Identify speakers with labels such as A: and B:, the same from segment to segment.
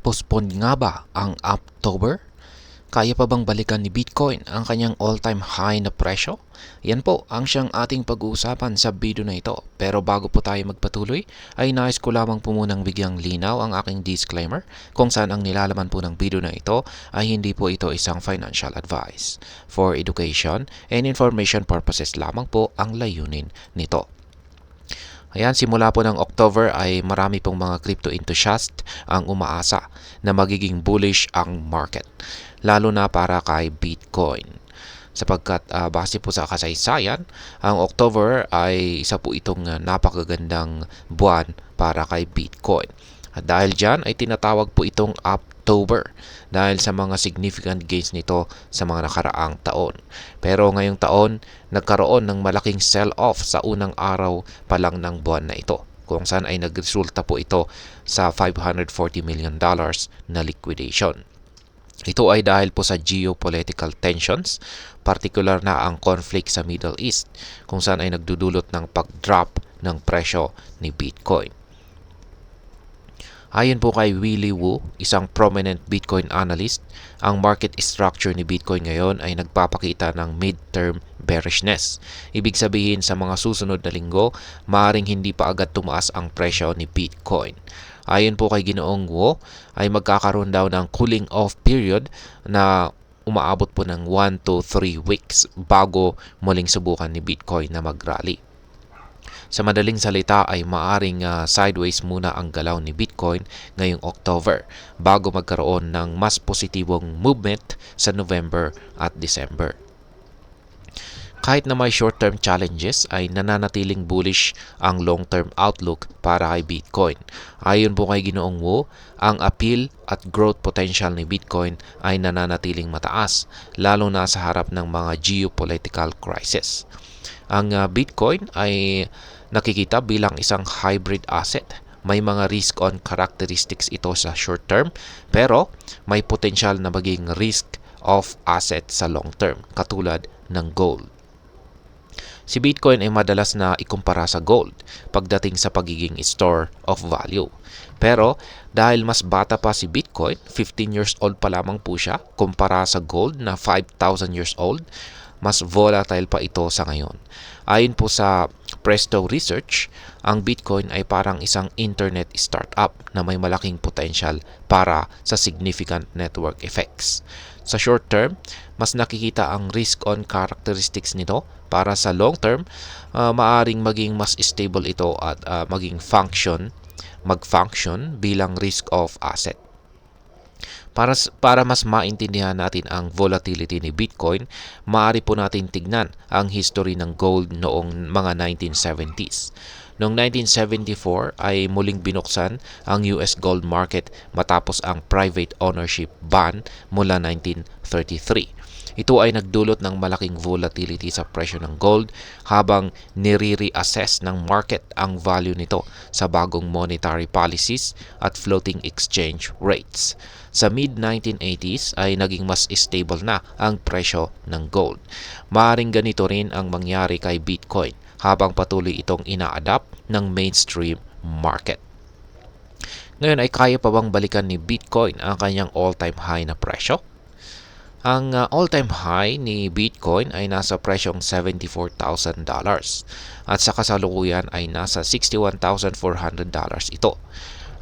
A: Postpone nga ba ang October? Kaya pa bang balikan ni Bitcoin ang kanyang all-time high na presyo? Yan po ang siyang ating pag-uusapan sa video na ito. Pero bago po tayo magpatuloy, ay nais ko lamang po munang bigyang linaw ang aking disclaimer kung saan ang nilalaman po ng video na ito ay hindi po ito isang financial advice. For education and information purposes lamang po ang layunin nito. Ayan, simula po ng October ay marami pong mga crypto enthusiast ang umaasa na magiging bullish ang market, lalo na para kay Bitcoin. Sapagkat base po sa kasaysayan, ang October ay isa po itong napakagandang buwan para kay Bitcoin. At dahil dyan ay tinatawag po itong October dahil sa mga significant gains nito sa mga nakaraang taon. Pero ngayong taon, nagkaroon ng malaking sell-off sa unang araw pa lang ng buwan na ito, kung saan ay nagresulta po ito sa $540 million na liquidation. Ito ay dahil po sa geopolitical tensions, particular na ang conflict sa Middle East, kung saan ay nagdudulot ng pag-drop ng presyo ni Bitcoin. Ayon po kay Willy Woo, isang prominent Bitcoin analyst, ang market structure ni Bitcoin ngayon ay nagpapakita ng mid-term bearishness. Ibig sabihin sa mga susunod na linggo, maaaring hindi pa agad tumaas ang presyo ni Bitcoin. Ayon po kay Ginoong Woo, ay magkakaroon daw ng cooling off period na umaabot po ng 1 to 3 weeks bago muling subukan ni Bitcoin na mag-rally. Sa madaling salita ay maaring sideways muna ang galaw ni Bitcoin ngayong October bago magkaroon ng mas positibong movement sa November at December. Kahit na may short-term challenges ay nananatiling bullish ang long-term outlook para kay Bitcoin. Ayon po kay Ginoong Woo, ang appeal at growth potential ni Bitcoin ay nananatiling mataas lalo na sa harap ng mga geopolitical crisis. Ang Bitcoin ay nakikita bilang isang hybrid asset. May mga risk-on characteristics ito sa short term, pero may potential na maging risk-off asset sa long term, katulad ng gold. Si Bitcoin ay madalas na ikumpara sa gold pagdating sa pagiging store of value. Pero dahil mas bata pa si Bitcoin, 15 years old pa lamang po siya kumpara sa gold na 5,000 years old, mas volatile pa ito sa ngayon. Ayon po sa Presto Research, ang Bitcoin ay parang isang internet startup na may malaking potential para sa significant network effects. Sa short term, mas nakikita ang risk-on characteristics nito. Para sa long term, maaring maging mas stable ito at mag-function bilang risk-off asset. Para mas maintindihan natin ang volatility ni Bitcoin, maaari po natin tignan ang history ng gold noong mga 1970s. Noong 1974 ay muling binuksan ang US gold market matapos ang private ownership ban mula 1933. Ito ay nagdulot ng malaking volatility sa presyo ng gold habang nire-reassess ng market ang value nito sa bagong monetary policies at floating exchange rates. Sa mid-1980s ay naging mas stable na ang presyo ng gold. Maaring ganito rin ang mangyari kay Bitcoin habang patuloy itong ina-adapt ng mainstream market. Ngayon ay kaya pa bang balikan ni Bitcoin ang kanyang all-time high na presyo? Ang all-time high ni Bitcoin ay nasa presyong $74,000 at sa kasalukuyan ay nasa $61,400 ito.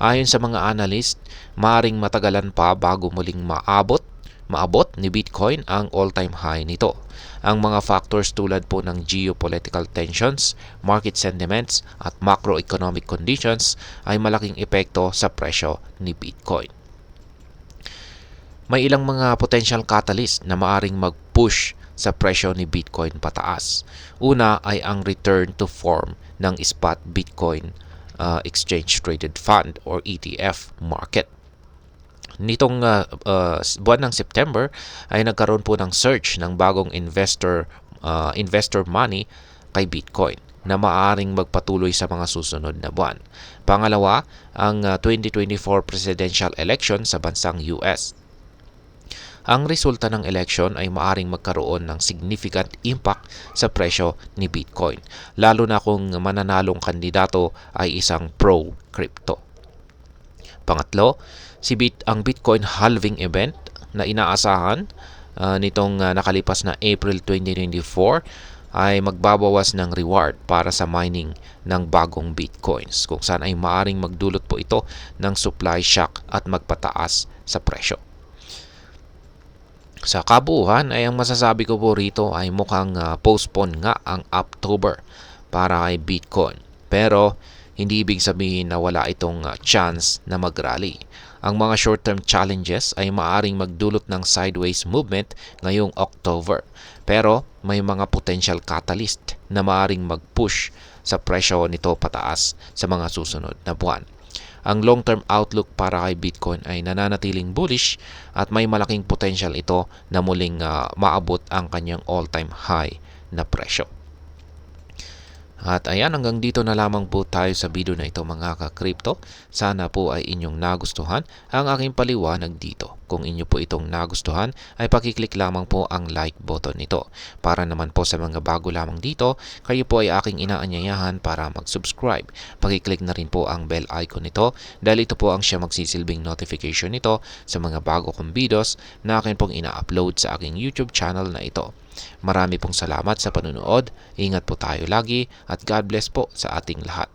A: Ayon sa mga analyst, maaring matagalan pa bago muling maabot ni Bitcoin ang all-time high nito. Ang mga factors tulad po ng geopolitical tensions, market sentiments at macroeconomic conditions ay malaking epekto sa presyo ni Bitcoin. May ilang mga potential catalyst na maaring mag-push sa presyo ni Bitcoin pataas. Una ay ang return to form ng spot Bitcoin Exchange Traded Fund or ETF market. Nitong buwan ng September ay nagkaroon po ng surge ng bagong investor money kay Bitcoin na maaaring magpatuloy sa mga susunod na buwan. Pangalawa, ang 2024 presidential election sa bansang US. Ang resulta ng election ay maaring magkaroon ng significant impact sa presyo ni Bitcoin, lalo na kung mananalong kandidato ay isang pro-crypto. Pangatlo, ang Bitcoin halving event na inaasahan nitong nakalipas na April 2024 ay magbabawas ng reward para sa mining ng bagong Bitcoins, kung saan ay maaring magdulot po ito ng supply shock at magpataas sa presyo. Sa kabuuan ay ang masasabi ko po rito ay mukhang postpone nga ang October para kay Bitcoin. Pero hindi ibig sabihin na wala itong chance na mag-rally. Ang mga short-term challenges ay maaring magdulot ng sideways movement ngayong October. Pero may mga potential catalyst na maaring mag-push sa presyo nito pataas sa mga susunod na buwan. Ang long-term outlook para kay Bitcoin ay nananatiling bullish at may malaking potential ito na muling maabot ang kanyang all-time high na presyo. At ayan, hanggang dito na lamang po tayo sa video na ito mga ka-crypto. Sana po ay inyong nagustuhan ang aking paliwanag dito. Kung inyo po itong nagustuhan ay pakiclick lamang po ang like button nito. Para naman po sa mga bago lamang dito, kayo po ay aking inaanyayahan para mag-subscribe. Pakiclick na rin po ang bell icon nito dahil ito po ang siya magsisilbing notification nito sa mga bago kong videos na akin pong ina-upload sa aking YouTube channel na ito. Marami pong salamat sa panunood. Ingat po tayo lagi at God bless po sa ating lahat.